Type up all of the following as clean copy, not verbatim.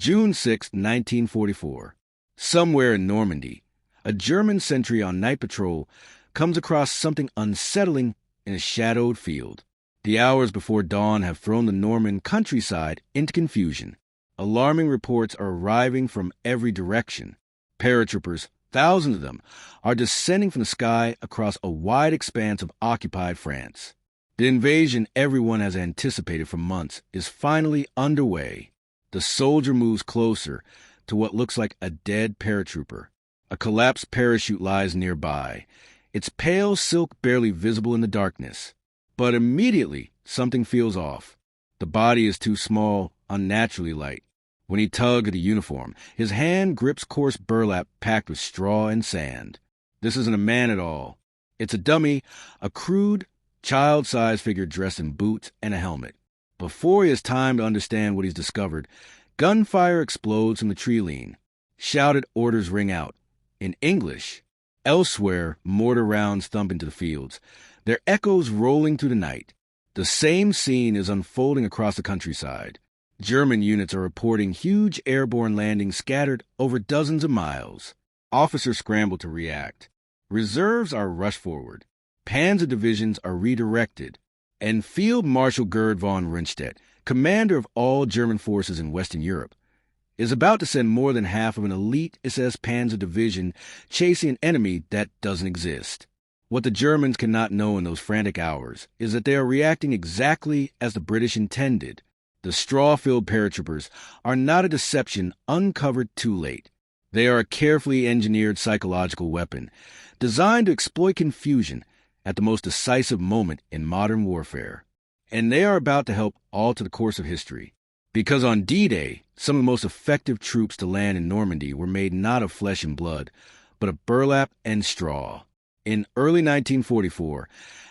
June 6, 1944. Somewhere in Normandy, a German sentry on night patrol comes across something unsettling in a shadowed field. The hours before dawn have thrown the Norman countryside into confusion. Alarming reports are arriving from every direction. Paratroopers, thousands of them, are descending from the sky across a wide expanse of occupied France. The invasion everyone has anticipated for months is finally underway. The soldier moves closer to what looks like a dead paratrooper. A collapsed parachute lies nearby, its pale silk barely visible in the darkness. But immediately, something feels off. The body is too small, unnaturally light. When he tugs at the uniform, his hand grips coarse burlap packed with straw and sand. This isn't a man at all. It's a dummy, a crude, child-sized figure dressed in boots and a helmet. Before he has time to understand what he's discovered, gunfire explodes from the tree lean. Shouted orders ring out. In English. Elsewhere, mortar rounds thump into the fields, their echoes rolling through the night. The same scene is unfolding across the countryside. German units are reporting huge airborne landings scattered over dozens of miles. Officers scramble to react. Reserves are rushed forward. Panzer divisions are redirected. And Field Marshal Gerd von Rundstedt, commander of all German forces in Western Europe, is about to send more than half of an elite SS Panzer division chasing an enemy that doesn't exist. What the Germans cannot know in those frantic hours is that they are reacting exactly as the British intended. The straw-filled paratroopers are not a deception uncovered too late. They are a carefully engineered psychological weapon designed to exploit confusion at the most decisive moment in modern warfare. And they are about to help alter the course of history. Because on D-Day, some of the most effective troops to land in Normandy were made not of flesh and blood, but of burlap and straw. In early 1944,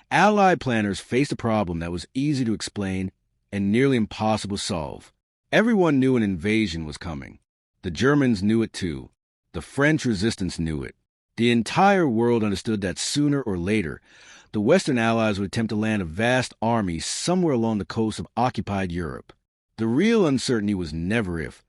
Allied planners faced a problem that was easy to explain and nearly impossible to solve. Everyone knew an invasion was coming. The Germans knew it too. The French resistance knew it. The entire world understood that sooner or later, the Western Allies would attempt to land a vast army somewhere along the coast of occupied Europe. The real uncertainty was never if,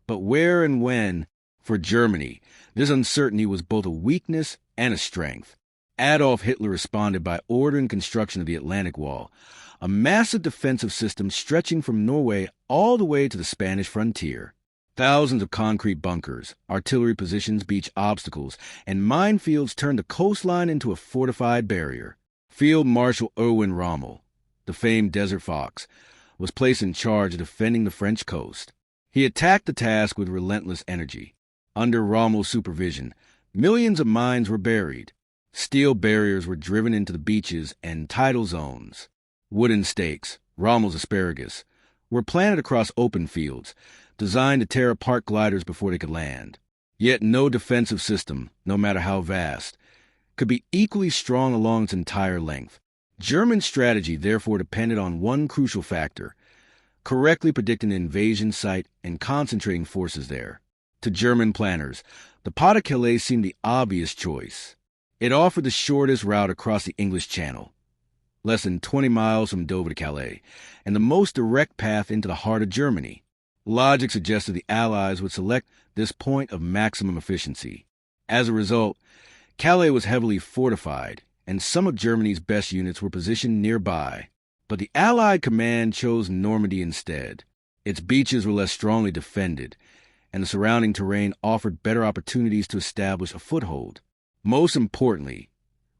but where and when. For Germany, this uncertainty was both a weakness and a strength. Adolf Hitler responded by ordering construction of the Atlantic Wall, a massive defensive system stretching from Norway all the way to the Spanish frontier. Thousands of concrete bunkers, artillery positions, beach obstacles, and minefields turned the coastline into a fortified barrier. Field Marshal Erwin Rommel, the famed Desert Fox, was placed in charge of defending the French coast. He attacked the task with relentless energy. Under Rommel's supervision, millions of mines were buried. Steel barriers were driven into the beaches and tidal zones. Wooden stakes, Rommel's asparagus, were planted across open fields, designed to tear apart gliders before they could land. Yet no defensive system, no matter how vast, could be equally strong along its entire length. German strategy therefore depended on one crucial factor: correctly predicting the invasion site and concentrating forces there. To German planners, the Pas de Calais seemed the obvious choice. It offered the shortest route across the English Channel, less than 20 miles from Dover to Calais, and the most direct path into the heart of Germany. Logic suggested the Allies would select this point of maximum efficiency. As a result, Calais was heavily fortified, and some of Germany's best units were positioned nearby. But the Allied command chose Normandy instead. Its beaches were less strongly defended, and the surrounding terrain offered better opportunities to establish a foothold. Most importantly,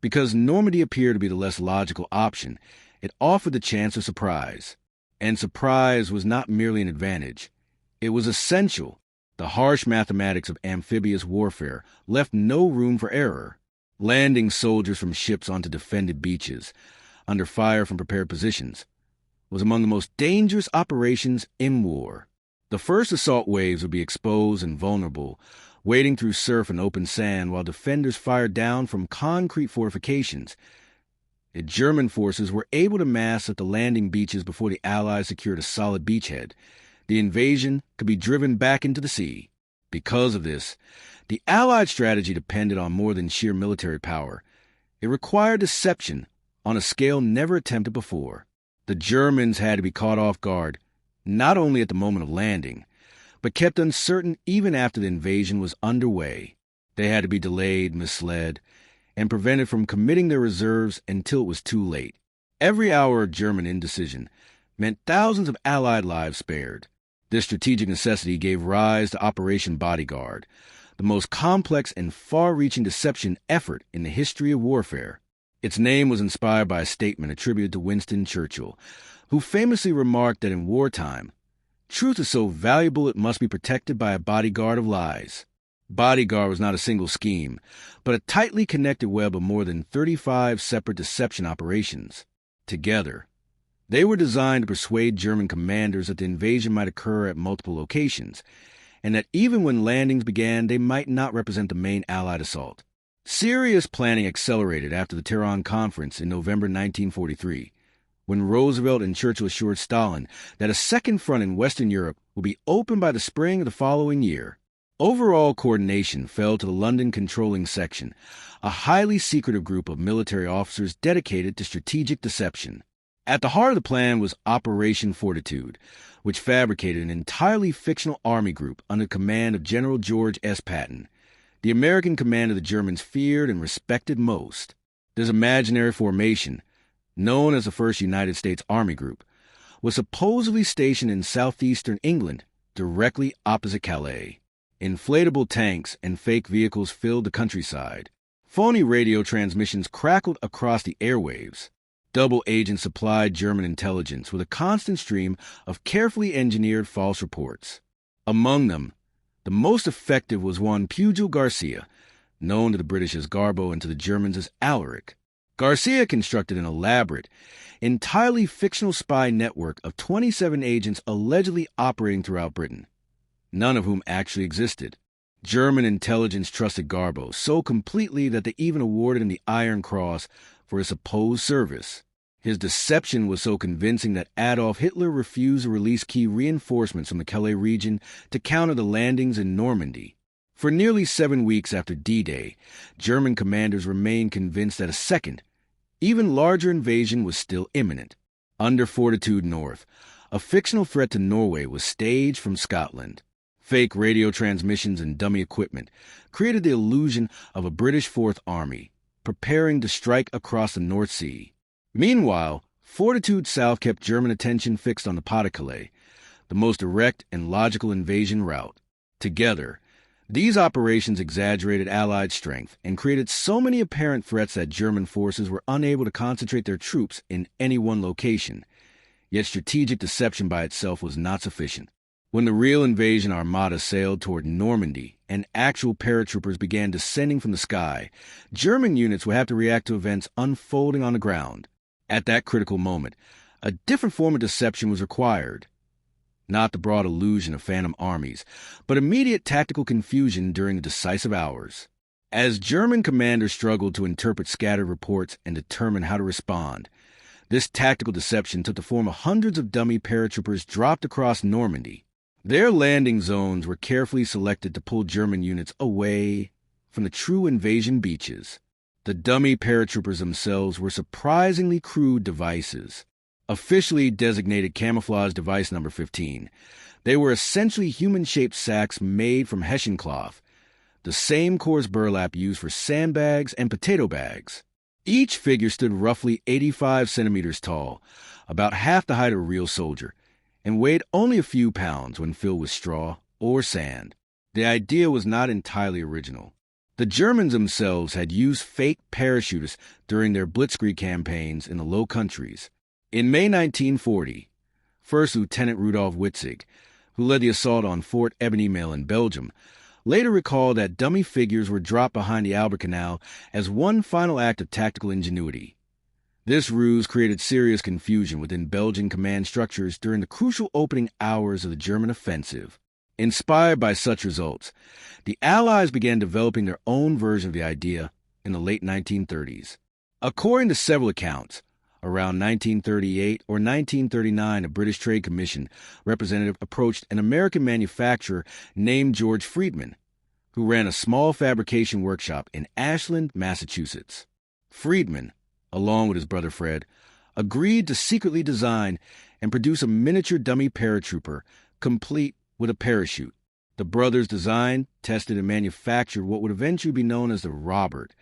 because Normandy appeared to be the less logical option, it offered the chance of surprise. And surprise was not merely an advantage. It was essential. The harsh mathematics of amphibious warfare left no room for error. Landing soldiers from ships onto defended beaches, under fire from prepared positions, was among the most dangerous operations in war. The first assault waves would be exposed and vulnerable, wading through surf and open sand while defenders fired down from concrete fortifications. The German forces were able to mass at the landing beaches before the Allies secured a solid beachhead. The invasion could be driven back into the sea. Because of this, the Allied strategy depended on more than sheer military power. It required deception on a scale never attempted before. The Germans had to be caught off guard, not only at the moment of landing, but kept uncertain even after the invasion was underway. They had to be delayed, misled, and prevented from committing their reserves until it was too late. Every hour of German indecision meant thousands of Allied lives spared. This strategic necessity gave rise to Operation Bodyguard, the most complex and far-reaching deception effort in the history of warfare. Its name was inspired by a statement attributed to Winston Churchill, who famously remarked that in wartime, truth is so valuable it must be protected by a bodyguard of lies. Bodyguard was not a single scheme, but a tightly connected web of more than 35 separate deception operations. Together, they were designed to persuade German commanders that the invasion might occur at multiple locations, and that even when landings began, they might not represent the main Allied assault. Serious planning accelerated after the Tehran Conference in November 1943, when Roosevelt and Churchill assured Stalin that a second front in Western Europe would be opened by the spring of the following year. Overall coordination fell to the London Controlling Section, a highly secretive group of military officers dedicated to strategic deception. At the heart of the plan was Operation Fortitude, which fabricated an entirely fictional army group under the command of General George S. Patton, the American commander the Germans feared and respected most. This imaginary formation, known as the First United States Army Group, was supposedly stationed in southeastern England, directly opposite Calais. Inflatable tanks and fake vehicles filled the countryside. Phony radio transmissions crackled across the airwaves. Double agents supplied German intelligence with a constant stream of carefully engineered false reports. Among them, the most effective was one Pugil Garcia, known to the British as Garbo and to the Germans as Alaric. Garcia constructed an elaborate, entirely fictional spy network of 27 agents allegedly operating throughout Britain, none of whom actually existed. German intelligence trusted Garbo so completely that they even awarded him the Iron Cross for his supposed service. His deception was so convincing that Adolf Hitler refused to release key reinforcements from the Calais region to counter the landings in Normandy. For nearly 7 weeks after D-Day, German commanders remained convinced that a second, even larger invasion was still imminent. Under Fortitude North, a fictional threat to Norway was staged from Scotland. Fake radio transmissions and dummy equipment created the illusion of a British Fourth Army, preparing to strike across the North Sea. Meanwhile, Fortitude South kept German attention fixed on the Pas-de-Calais, the most direct and logical invasion route. Together, these operations exaggerated Allied strength and created so many apparent threats that German forces were unable to concentrate their troops in any one location. Yet strategic deception by itself was not sufficient. When the real invasion armada sailed toward Normandy and actual paratroopers began descending from the sky, German units would have to react to events unfolding on the ground. At that critical moment, a different form of deception was required. Not the broad illusion of phantom armies, but immediate tactical confusion during the decisive hours. As German commanders struggled to interpret scattered reports and determine how to respond, this tactical deception took the form of hundreds of dummy paratroopers dropped across Normandy. Their landing zones were carefully selected to pull German units away from the true invasion beaches. The dummy paratroopers themselves were surprisingly crude devices. Officially designated camouflage device number 15, they were essentially human-shaped sacks made from hessian cloth, the same coarse burlap used for sandbags and potato bags. Each figure stood roughly 85 centimeters tall, about half the height of a real soldier, and weighed only a few pounds when filled with straw or sand. The idea was not entirely original. The Germans themselves had used fake parachutists during their blitzkrieg campaigns in the Low Countries. In May 1940, First Lieutenant Rudolf Witzig, who led the assault on Fort Ebony-Mail in Belgium, later recalled that dummy figures were dropped behind the Albert Canal as one final act of tactical ingenuity. This ruse created serious confusion within Belgian command structures during the crucial opening hours of the German offensive. Inspired by such results, the Allies began developing their own version of the idea in the late 1930s. According to several accounts, around 1938 or 1939, a British Trade Commission representative approached an American manufacturer named George Friedman, who ran a small fabrication workshop in Ashland, Massachusetts. Friedman, along with his brother Fred, agreed to secretly design and produce a miniature dummy paratrooper, complete with a parachute. The brothers designed, tested, and manufactured what would eventually be known as the Robert.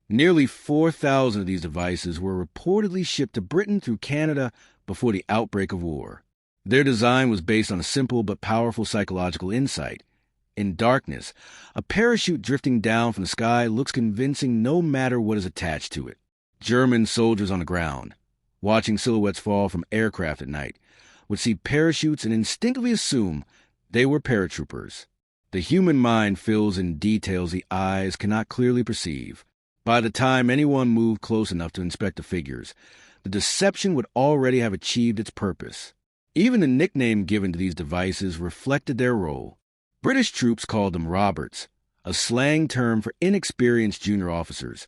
Nearly 4,000 of these devices were reportedly shipped to Britain through Canada before the outbreak of war. Their design was based on a simple but powerful psychological insight. In darkness, a parachute drifting down from the sky looks convincing no matter what is attached to it. German soldiers on the ground, watching silhouettes fall from aircraft at night, would see parachutes and instinctively assume they were paratroopers. The human mind fills in details the eyes cannot clearly perceive. By the time anyone moved close enough to inspect the figures, the deception would already have achieved its purpose. Even the nickname given to these devices reflected their role. British troops called them Roberts, a slang term for inexperienced junior officers,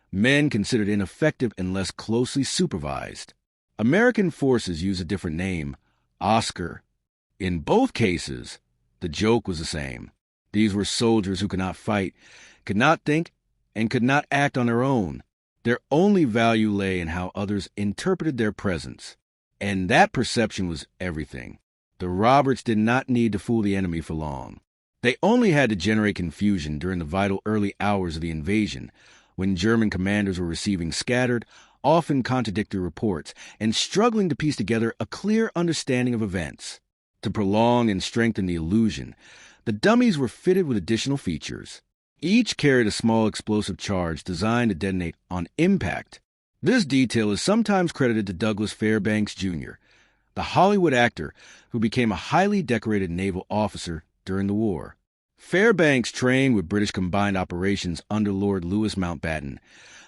men considered ineffective unless closely supervised. American forces used a different name, Oscar. In both cases, the joke was the same. These were soldiers who could not fight, could not think, and could not act on their own. Their only value lay in how others interpreted their presence. And that perception was everything. The Roberts did not need to fool the enemy for long. They only had to generate confusion during the vital early hours of the invasion, when German commanders were receiving scattered, often contradictory reports and struggling to piece together a clear understanding of events. To prolong and strengthen the illusion, the dummies were fitted with additional features. Each carried a small explosive charge designed to detonate on impact. This detail is sometimes credited to Douglas Fairbanks, Jr., the Hollywood actor who became a highly decorated naval officer during the war. Fairbanks trained with British Combined Operations under Lord Louis Mountbatten,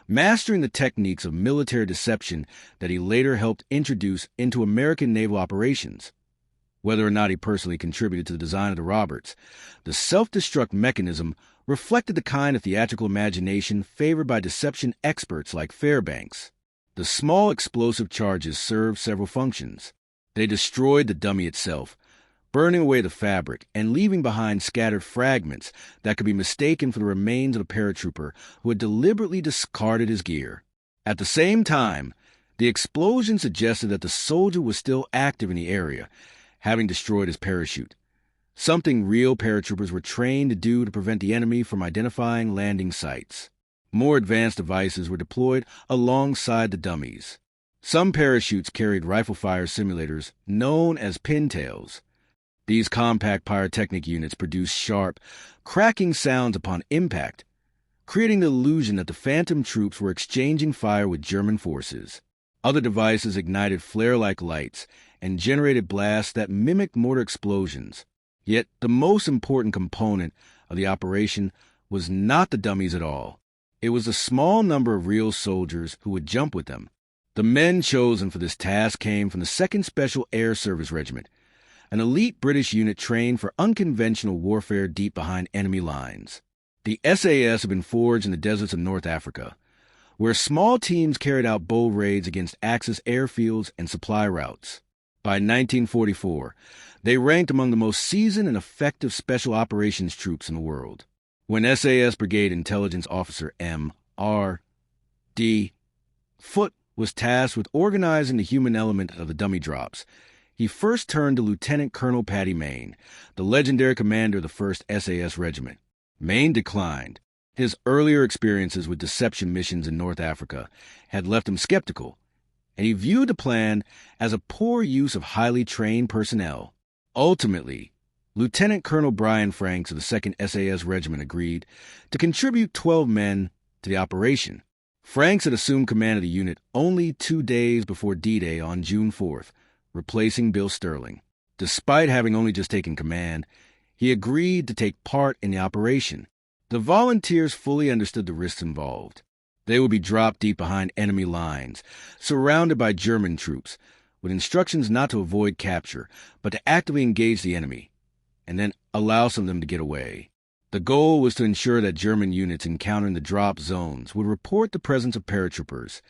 mastering the techniques of military deception that he later helped introduce into American naval operations. Whether or not he personally contributed to the design of the Roberts, the self-destruct mechanism reflected the kind of theatrical imagination favored by deception experts like Fairbanks. The small explosive charges served several functions. They destroyed the dummy itself, burning away the fabric and leaving behind scattered fragments that could be mistaken for the remains of a paratrooper who had deliberately discarded his gear. At the same time, the explosion suggested that the soldier was still active in the area, having destroyed his parachute, something real paratroopers were trained to do to prevent the enemy from identifying landing sites. More advanced devices were deployed alongside the dummies. Some parachutes carried rifle-fire simulators known as pintails. These compact pyrotechnic units produced sharp, cracking sounds upon impact, creating the illusion that the phantom troops were exchanging fire with German forces. Other devices ignited flare-like lights and generated blasts that mimicked mortar explosions. Yet the most important component of the operation was not the dummies at all. It was the small number of real soldiers who would jump with them. The men chosen for this task came from the 2nd Special Air Service Regiment, an elite British unit trained for unconventional warfare deep behind enemy lines. The SAS had been forged in the deserts of North Africa, where small teams carried out bold raids against Axis airfields and supply routes. By 1944, they ranked among the most seasoned and effective special operations troops in the world. When SAS Brigade Intelligence Officer M.R.D. Foote was tasked with organizing the human element of the dummy drops, he first turned to Lieutenant Colonel Paddy Mayne, the legendary commander of the 1st SAS Regiment. Mayne declined. His earlier experiences with deception missions in North Africa had left him skeptical, and he viewed the plan as a poor use of highly trained personnel. Ultimately, Lieutenant Colonel Brian Franks of the 2nd SAS Regiment agreed to contribute 12 men to the operation. Franks had assumed command of the unit only 2 days before D-Day on June 4th, replacing Bill Sterling. Despite having only just taken command, he agreed to take part in the operation. The volunteers fully understood the risks involved. They would be dropped deep behind enemy lines, surrounded by German troops, with instructions not to avoid capture, but to actively engage the enemy, and then allow some of them to get away. The goal was to ensure that German units encountering the drop zones would report the presence of paratroopers,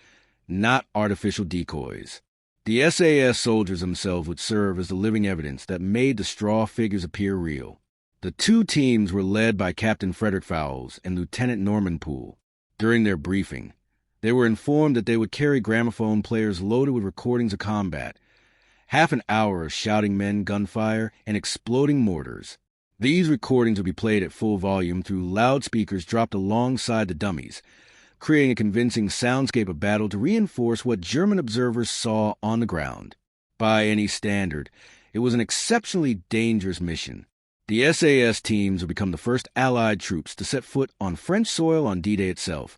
not artificial decoys. The SAS soldiers themselves would serve as the living evidence that made the straw figures appear real. The two teams were led by Captain Frederick Fowles and Lieutenant Norman Poole. During their briefing, they were informed that they would carry gramophone players loaded with recordings of combat, Half an hour of shouting men, gunfire, and exploding mortars. These recordings would be played at full volume through loudspeakers dropped alongside the dummies, creating a convincing soundscape of battle to reinforce what German observers saw on the ground. By any standard, it was an exceptionally dangerous mission. The SAS teams would become the first Allied troops to set foot on French soil on D-Day itself,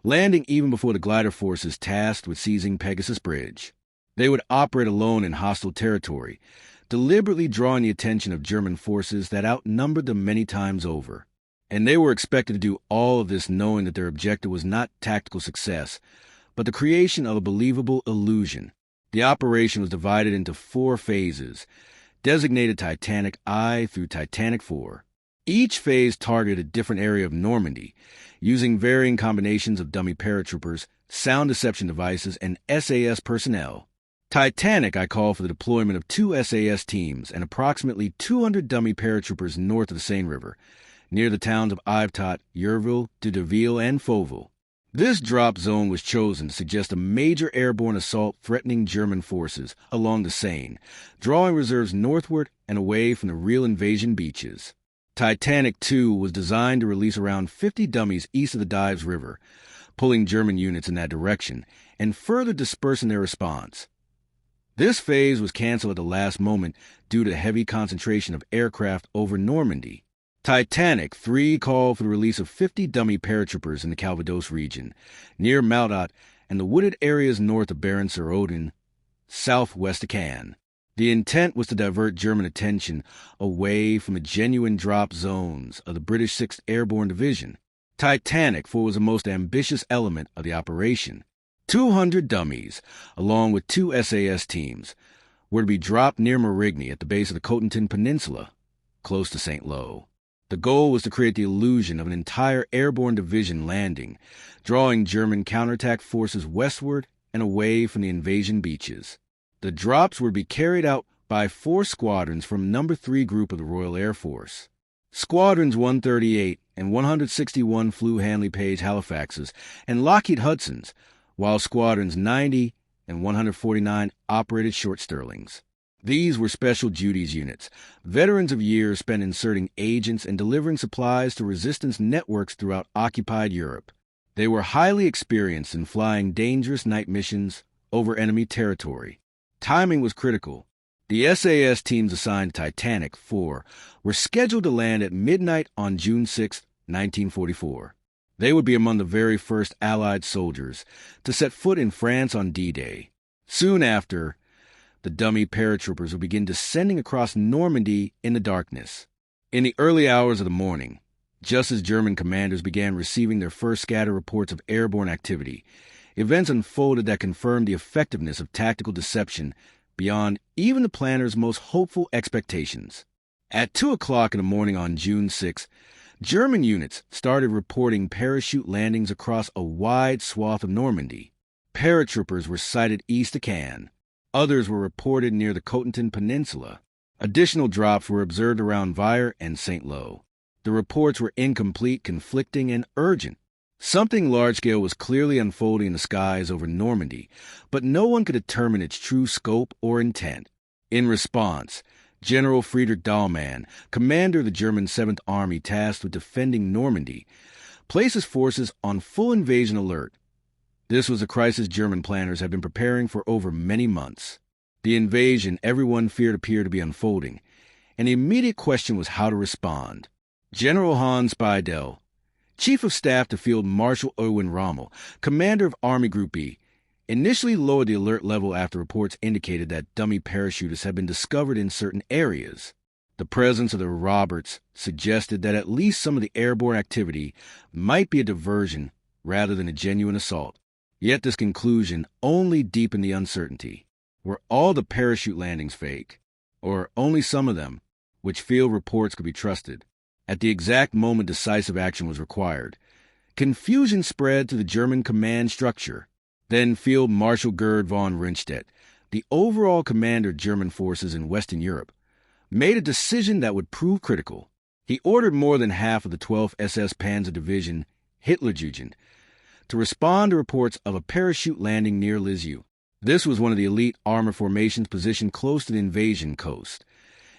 landing even before the glider forces tasked with seizing Pegasus Bridge. They would operate alone in hostile territory, deliberately drawing the attention of German forces that outnumbered them many times over. And they were expected to do all of this knowing that their objective was not tactical success, but the creation of a believable illusion. The operation was divided into 4 phases, designated Titanic I through Titanic IV. Each phase targeted a different area of Normandy, using varying combinations of dummy paratroopers, sound deception devices, and SAS personnel. Titanic I call for the deployment of 2 SAS teams and approximately 200 dummy paratroopers north of the Seine River, near the towns of Yvetot, Yerville, de Deville, and Fauville. This drop zone was chosen to suggest a major airborne assault threatening German forces along the Seine, drawing reserves northward and away from the real invasion beaches. Titanic II was designed to release around 50 dummies east of the Dives River, pulling German units in that direction and further dispersing their response. This phase was canceled at the last moment due to the heavy concentration of aircraft over Normandy. Titanic III called for the release of 50 dummy paratroopers in the Calvados region, near Maldat and the wooded areas north of Baron-sur-Odin, southwest of Cannes. The intent was to divert German attention away from the genuine drop zones of the British 6th Airborne Division. Titanic IV was the most ambitious element of the operation. 200 dummies, along with 2 SAS teams, were to be dropped near Marigny at the base of the Cotentin Peninsula, close to St. Lo. The goal was to create the illusion of an entire airborne division landing, drawing German counterattack forces westward and away from the invasion beaches. The drops were to be carried out by 4 squadrons from No. 3 Group of the Royal Air Force. Squadrons 138 and 161 flew Handley Page Halifaxes and Lockheed Hudsons, while Squadrons 90 and 149 operated Short Stirlings. These were special duties units, veterans of years spent inserting agents and delivering supplies to resistance networks throughout occupied Europe. They were highly experienced in flying dangerous night missions over enemy territory. Timing was critical. The SAS teams assigned to Titanic IV were scheduled to land at midnight on June 6, 1944. They would be among the very first Allied soldiers to set foot in France on D-Day. Soon after, the dummy paratroopers would begin descending across Normandy in the darkness. In the early hours of the morning, just as German commanders began receiving their first scatter reports of airborne activity, events unfolded that confirmed the effectiveness of tactical deception beyond even the planners' most hopeful expectations. At 2 o'clock in the morning on June 6, German units started reporting parachute landings across a wide swath of Normandy. Paratroopers were sighted east of Cannes. Others were reported near the Cotentin Peninsula. Additional drops were observed around Vire and St. Lo. The reports were incomplete, conflicting, and urgent. Something large-scale was clearly unfolding in the skies over Normandy, but no one could determine its true scope or intent. In response, General Friedrich Dahlmann, commander of the German 7th Army tasked with defending Normandy, placed his forces on full invasion alert. This was a crisis German planners had been preparing for over many months. The invasion everyone feared appeared to be unfolding, and the immediate question was how to respond. General Hans Speidel, Chief of Staff to Field Marshal Erwin Rommel, commander of Army Group B, initially lowered the alert level after reports indicated that dummy parachutists had been discovered in certain areas. The presence of the Roberts suggested that at least some of the airborne activity might be a diversion rather than a genuine assault. Yet this conclusion only deepened the uncertainty. Were all the parachute landings fake, or only some of them, which field reports could be trusted? At the exact moment decisive action was required, confusion spread to the German command structure. Then Field Marshal Gerd von Rundstedt, the overall commander of German forces in Western Europe, made a decision that would prove critical. He ordered more than half of the 12th SS Panzer Division, Hitlerjugend, to respond to reports of a parachute landing near Lisieux. This was one of the elite armor formations positioned close to the invasion coast.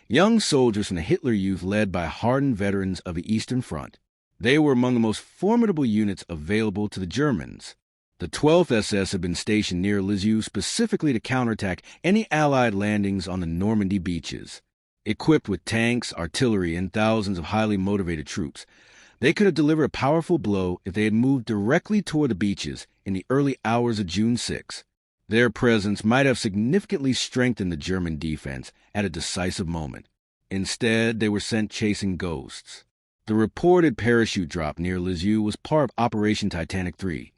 Young soldiers from the Hitler Youth led by hardened veterans of the Eastern Front. They were among the most formidable units available to the Germans. The 12th SS had been stationed near Lisieux specifically to counterattack any Allied landings on the Normandy beaches. Equipped with tanks, artillery, and thousands of highly motivated troops, they could have delivered a powerful blow if they had moved directly toward the beaches in the early hours of June 6. Their presence might have significantly strengthened the German defense at a decisive moment. Instead, they were sent chasing ghosts. The reported parachute drop near Lisieux was part of Operation Titanic III.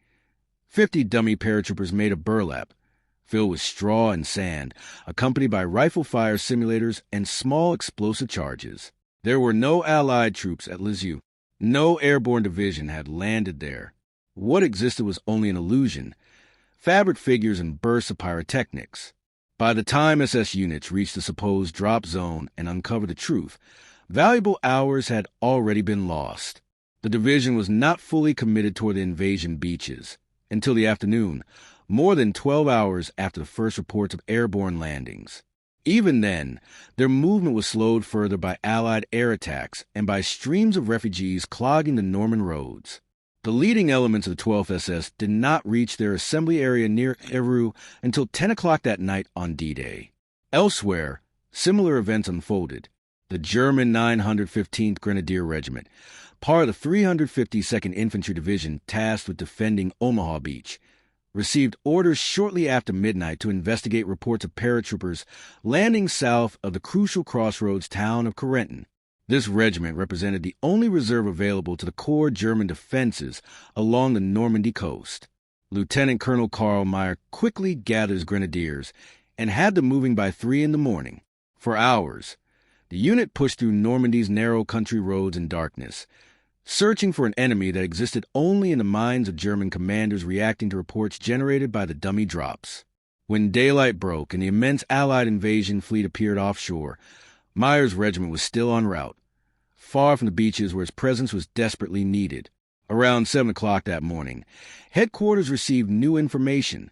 50 dummy paratroopers made a burlap, filled with straw and sand, accompanied by rifle fire simulators and small explosive charges. There were no Allied troops at Lisieux. No airborne division had landed there. What existed was only an illusion, fabric figures and bursts of pyrotechnics. By the time SS units reached the supposed drop zone and uncovered the truth, valuable hours had already been lost. The division was not fully committed toward the invasion beaches until the afternoon, more than 12 hours after the first reports of airborne landings. Even then, their movement was slowed further by Allied air attacks and by streams of refugees clogging the Norman roads. The leading elements of the 12th SS did not reach their assembly area near Évreux until 10 o'clock that night on D-Day. Elsewhere, similar events unfolded. The German 915th Grenadier Regiment, part of the 352nd Infantry Division tasked with defending Omaha Beach, received orders shortly after midnight to investigate reports of paratroopers landing south of the crucial crossroads town of Corentin. This regiment represented the only reserve available to the core German defenses along the Normandy coast. Lieutenant Colonel Karl Meyer quickly gathered his grenadiers and had them moving by 3 in the morning. For hours, the unit pushed through Normandy's narrow country roads in darkness, searching for an enemy that existed only in the minds of German commanders reacting to reports generated by the dummy drops. When daylight broke and the immense Allied invasion fleet appeared offshore, Meyer's regiment was still en route, far from the beaches where his presence was desperately needed. Around 7 o'clock that morning, headquarters received new information.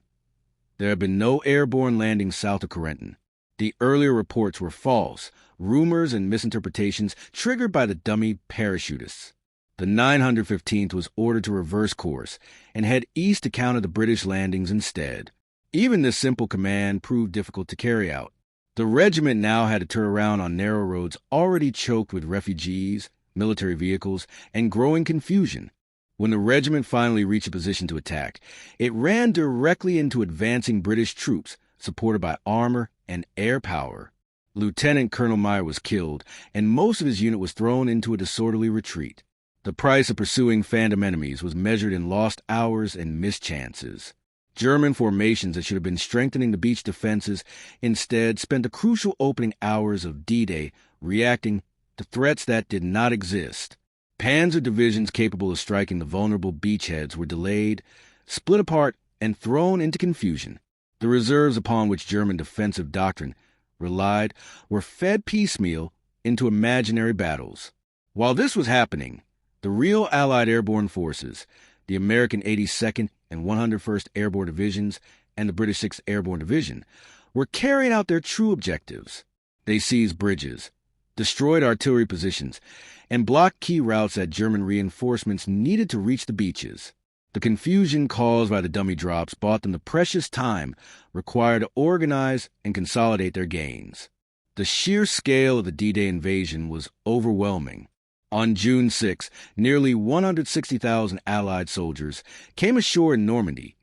There had been no airborne landings south of Corentin. The earlier reports were false, rumors and misinterpretations triggered by the dummy parachutists. The 915th was ordered to reverse course and head east to counter the British landings instead. Even this simple command proved difficult to carry out. The regiment now had to turn around on narrow roads already choked with refugees, military vehicles, and growing confusion. When the regiment finally reached a position to attack, it ran directly into advancing British troops, supported by armor and air power. Lieutenant Colonel Meyer was killed, and most of his unit was thrown into a disorderly retreat. The price of pursuing phantom enemies was measured in lost hours and missed chances. German formations that should have been strengthening the beach defenses instead spent the crucial opening hours of D-Day reacting to threats that did not exist. Panzer divisions capable of striking the vulnerable beachheads were delayed, split apart, and thrown into confusion. The reserves upon which German defensive doctrine relied were fed piecemeal into imaginary battles. While this was happening, the real Allied airborne forces, the American 82nd and 101st Airborne Divisions and the British 6th Airborne Division, were carrying out their true objectives. They seized bridges, destroyed artillery positions, and blocked key routes that German reinforcements needed to reach the beaches. The confusion caused by the dummy drops bought them the precious time required to organize and consolidate their gains. The sheer scale of the D-Day invasion was overwhelming. On June 6, nearly 160,000 Allied soldiers came ashore in Normandy,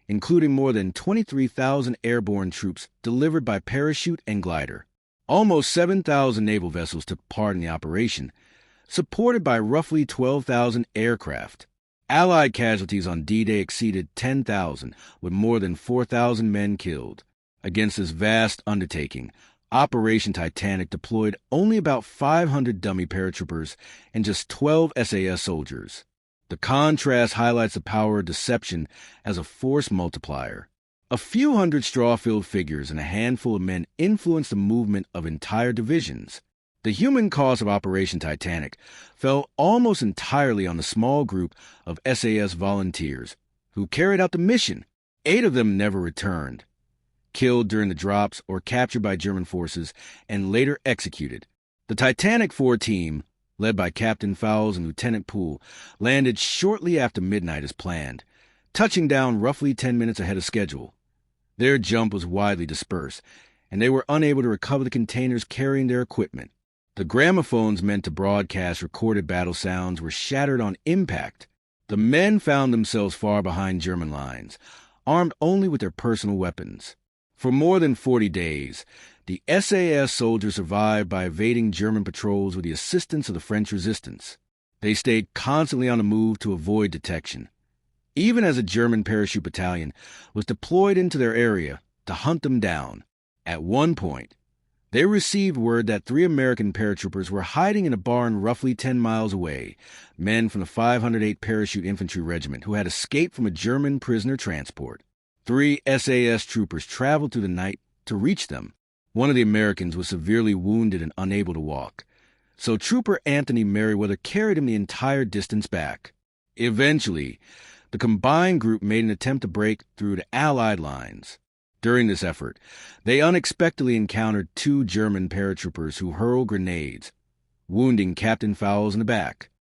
including more than 23,000 airborne troops delivered by parachute and glider. Almost 7,000 naval vessels took part in the operation, supported by roughly 12,000 aircraft. Allied casualties on D-Day exceeded 10,000, with more than 4,000 men killed. Against this vast undertaking, Operation Titanic deployed only about 500 dummy paratroopers and just 12 SAS soldiers. The contrast highlights the power of deception as a force multiplier. A few hundred straw-filled figures and a handful of men influenced the movement of entire divisions. The human cost of Operation Titanic fell almost entirely on the small group of SAS volunteers who carried out the mission. 8 of them never returned. killed during the drops or captured by German forces and later executed. The Titanic 4 team, led by Captain Fowles and Lieutenant Poole, landed shortly after midnight as planned, touching down roughly 10 minutes ahead of schedule. Their jump was widely dispersed, and they were unable to recover the containers carrying their equipment. The gramophones meant to broadcast recorded battle sounds were shattered on impact. The men found themselves far behind German lines, armed only with their personal weapons. For more than 40 days, the SAS soldiers survived by evading German patrols with the assistance of the French resistance. They stayed constantly on the move to avoid detection, even as a German parachute battalion was deployed into their area to hunt them down. At one point, they received word that 3 American paratroopers were hiding in a barn roughly 10 miles away, men from the 508th Parachute Infantry Regiment who had escaped from a German prisoner transport. 3 SAS troopers traveled through the night to reach them. One of the Americans was severely wounded and unable to walk, so Trooper Anthony Merriweather carried him the entire distance back. Eventually, the combined group made an attempt to break through the Allied lines. During this effort, they unexpectedly encountered 2 German paratroopers who hurled grenades, wounding Captain Fowles in the back.